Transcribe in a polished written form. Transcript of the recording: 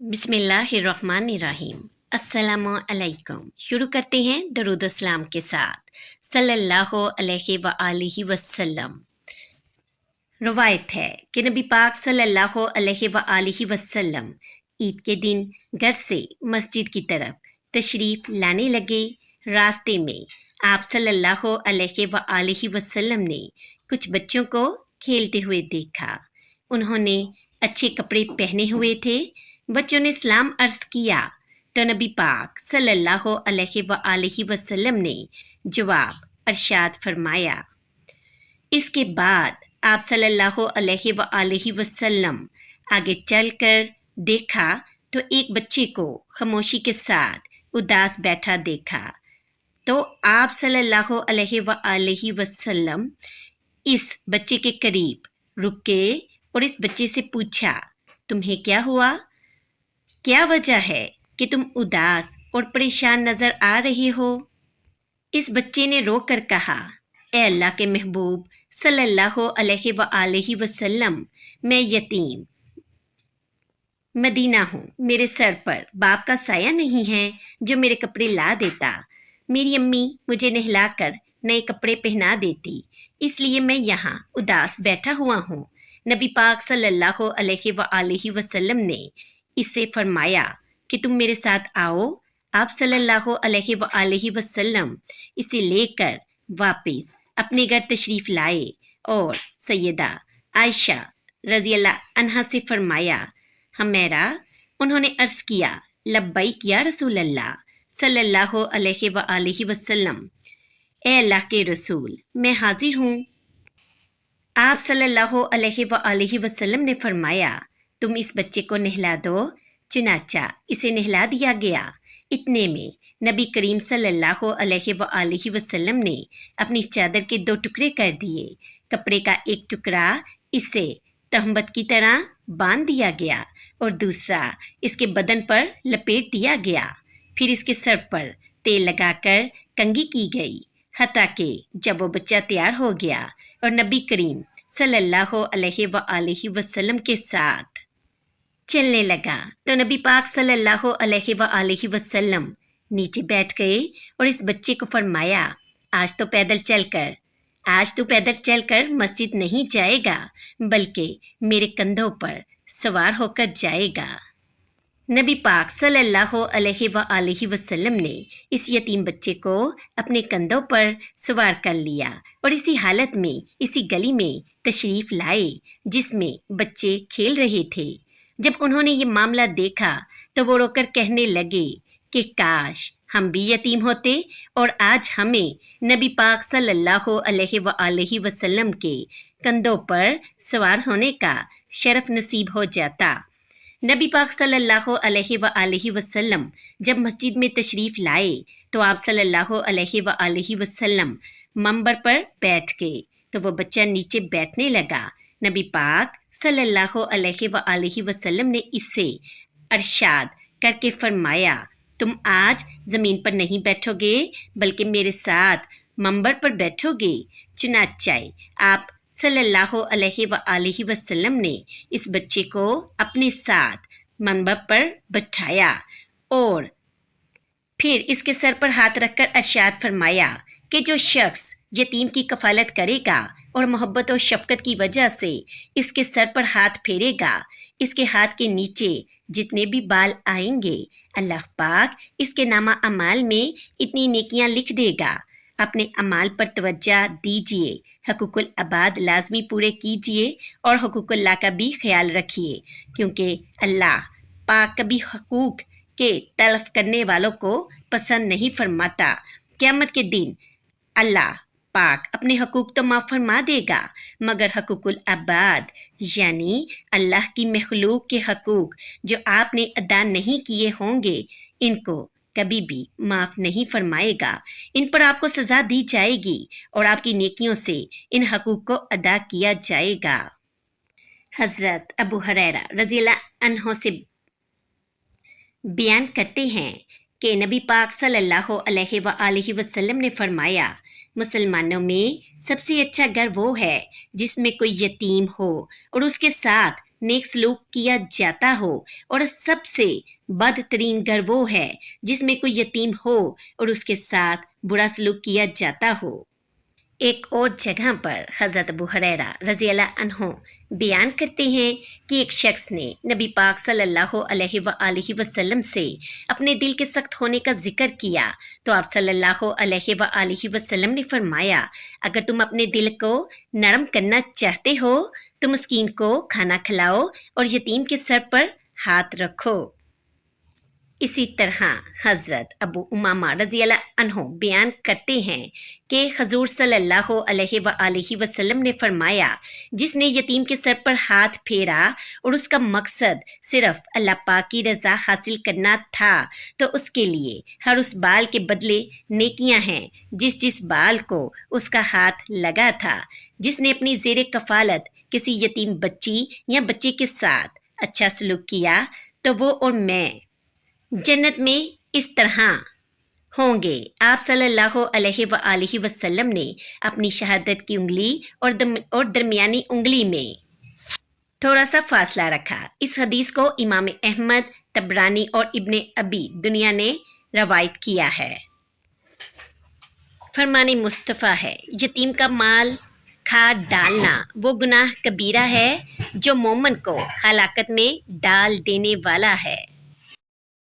बिस्मिल्लाहिर्रहमानिर्रहीम। अस्सलामु अलैकुम। शुरू करते हैं दरूद अस्सलाम के साथ। सल्लल्लाहु अलैहि व आलिहि वसल्लम। रवायत है कि नबी पाक सल्लल्लाहु अलैहि व आलिहि वसल्लम ईद के दिन घर से मस्जिद की तरफ तशरीफ लाने लगे। रास्ते में आप सल्लल्लाहु अलैहि व आलिहि वसल्लम ने कुछ बच्चों को खेलते हुए देखा। उन्होंने अच्छे कपड़े पहने हुए थे। बच्चों ने सलाम अर्ज किया तो नबी पाक सल्लल्लाहु अलैहि व आलिहि वसल्लम ने जवाब अरशाद फरमाया। इसके बाद आप सल्लल्लाहु अलैहि व आलिहि वसल्लम आगे चलकर देखा तो एक बच्चे को खामोशी के साथ उदास बैठा देखा। तो आप सल्लल्लाहु अलैहि व आलिहि वसल्लम इस बच्चे के करीब रुके और इस बच्चे से पूछा, तुम्हें क्या हुआ? क्या वजह है कि तुम उदास और परेशान नजर आ रहे हो? इस बच्चे ने रो कर कहा, ए अल्लाह के महबूब सल्लल्लाहु अलैहि व आलिहि वसल्लम, मैं यतीम मदीना हूँ। मेरे सर पर बाप का साया नहीं है जो मेरे कपड़े ला देता। मेरी अम्मी मुझे नहलाकर नए कपड़े पहना देती, इसलिए मैं यहाँ उदास बैठा हुआ हूँ। नबी पाक सल्लल्लाहु अलैहि व आलिहि वसल्लम ने इससे फरमाया कि तुम मेरे साथ आओ। आप सल्लल्लाहु अलैहि व आलिहि वसल्लम इसे लेकर वापस अपने घर तशरीफ लाए और सैयदा आयशा रजी अल्लाह अन्हा से फरमाया, हमेरा। उन्होंने अर्ज किया, लब्बैक या रसूल अल्लाह सल्लल्लाहु अलैहि व आलिहि वसल्लम, ए अल्लाह के रसूल, मैं हाजिर हूँ। आप सल्लल्लाहु अलैहि व आलिहि वसल्लम ने फरमाया, तुम इस बच्चे को नहला दो। चुनाचा इसे नहला दिया गया। इतने में नबी करीम सल्लल्लाहु अलैहि व आलिहि वसल्लम ने अपनी चादर के 2 टुकड़े कर दिए। कपड़े का एक टुकड़ा इसे तहमत की तरह बांध दिया गया और दूसरा इसके बदन पर लपेट दिया गया। फिर इसके सर पर तेल लगाकर कंघी की गई, हत्ता कि जब वो बच्चा तैयार हो गया और नबी करीम सल्लल्लाहु अलैहि व आलिहि वसल्लम के साथ चलने लगा तो नबी पाक सल्लल्लाहु अलैहि व आलिहि वसल्लम नीचे बैठ गए और इस बच्चे को फरमाया, आज तो पैदल चलकर मस्जिद नहीं जाएगा, बल्कि मेरे कंधों पर सवार होकर जाएगा। नबी पाक सल्लल्लाहु अलैहि व आलिहि वसल्लम ने इस यतीम बच्चे को अपने कंधों पर सवार कर लिया और इसी हालत में इसी गली में तशरीफ लाए जिसमें बच्चे खेल रहे थे। जब उन्होंने ये मामला देखा तो वो रोकर कहने लगे कि काश हम भी यतीम होते और आज हमें नबी पाक सल्लल्लाहु अलैहि व आलिहि वसल्लम के कंधों पर सवार होने का शरफ नसीब हो जाता। नबी पाक सल्लल्लाहु अलैहि व आलिहि वसल्लम जब मस्जिद में तशरीफ लाए तो आप सल्लल्लाहु अलैहि व आलिहि वसल्लम मंबर पर बैठ गए तो वो बच्चा नीचे बैठने लगा। नबी पाक सल्लल्लाहु अलैहि व आलिहि वसल्लम ने इससे अरशाद करके फरमाया, तुम आज जमीन पर नहीं बैठोगे बल्कि मेरे साथ मंबर पर बैठोगे। चुनाचे आप सल्लल्लाहु अलैहि व आलिहि वसल्लम ने इस बच्चे को अपने साथ मंबर पर बैठाया और फिर इसके सर पर हाथ रखकर अरशाद फरमाया कि जो शख्स यतीम की कफालत करेगा और मोहब्बत और शफकत की वजह से इसके सर पर हाथ फेरेगा, इसके हाथ के नीचे जितने भी बाल आएंगे अल्लाह पाक इसके नामा अमाल में इतनी नेकियां लिख देगा। अपने अमाल पर तवज्जो दीजिए, हकूकुल अबाद लाजमी पूरे कीजिए और हकूकुल्लाह का भी ख्याल रखिए, क्योंकि अल्लाह पाक कभी हकूक के तलफ करने वालों को पसंद नहीं फरमाता। क़यामत के दिन अल्लाह पाक अपने हकूक तो माफ़ फरमा देगा, मगर हकूकुल अबाद यानी अल्लाह की मखलूक के हकूक जो आपने अदा नहीं किए होंगे, इनको कभी भी माफ़ नहीं फरमाएगा। इन पर आपको सज़ा दी जाएगी और आपकी नेकियों से इन हकूक को अदा किया जाएगा। हज़रत अबू हुरैरा रज़ी अल्लाह अन्हु से बयान करते हैं कि नबी पाक सल्लल्लाहु अलैहि व आलिहि वसल्लम ने फरमाया, मुसलमानों में सबसे अच्छा घर वो है जिसमें कोई यतीम हो और उसके साथ नेक सलूक किया जाता हो, और सबसे बदतरीन घर वो है जिसमें कोई यतीम हो और उसके साथ बुरा सलूक किया जाता हो। एक और जगह पर हज़रत अबू हुरैरा रज़ी अल्लाह अन्हु बयान करते हैं कि एक शख्स ने नबी पाक सल्लल्लाहु अलैहि वसल्लम से अपने दिल के सख्त होने का जिक्र किया, तो आप सल्लल्लाहु अलैहि वसल्लम ने फरमाया, अगर तुम अपने दिल को नरम करना चाहते हो तो मिस्कीन को खाना खिलाओ और यतीम के सर पर हाथ रखो। इसी तरह हज़रत अबू उमामा रज़ी अल्लाह अन्हु बयान करते हैं कि हजूर सल्लल्लाहु अलैहि वसल्लम ने फरमाया, जिसने यतीम के सर पर हाथ फेरा और उसका मकसद सिर्फ अल्लाह पाक की रज़ा हासिल करना था, तो उसके लिए हर उस बाल के बदले नेकियां हैं जिस जिस बाल को उसका हाथ लगा था। जिसने अपनी ज़ेरे कफालत किसी यतीम बच्ची या बच्चे के साथ अच्छा सलूक किया, तो वो और मैं जन्नत में इस तरह होंगे। आप सल्लल्लाहु अलैहि वसल्लम ने अपनी शहादत की उंगली और दरमियानी उंगली में थोड़ा सा फासला रखा। इस हदीस को इमाम अहमद, तबरानी और इब्ने अबी दुनिया ने रवायत किया है। फरमाने मुस्तफ़ा है, यतीम का माल खा डालना वो गुनाह कबीरा है जो मोमन को हलाकत में डाल देने वाला है।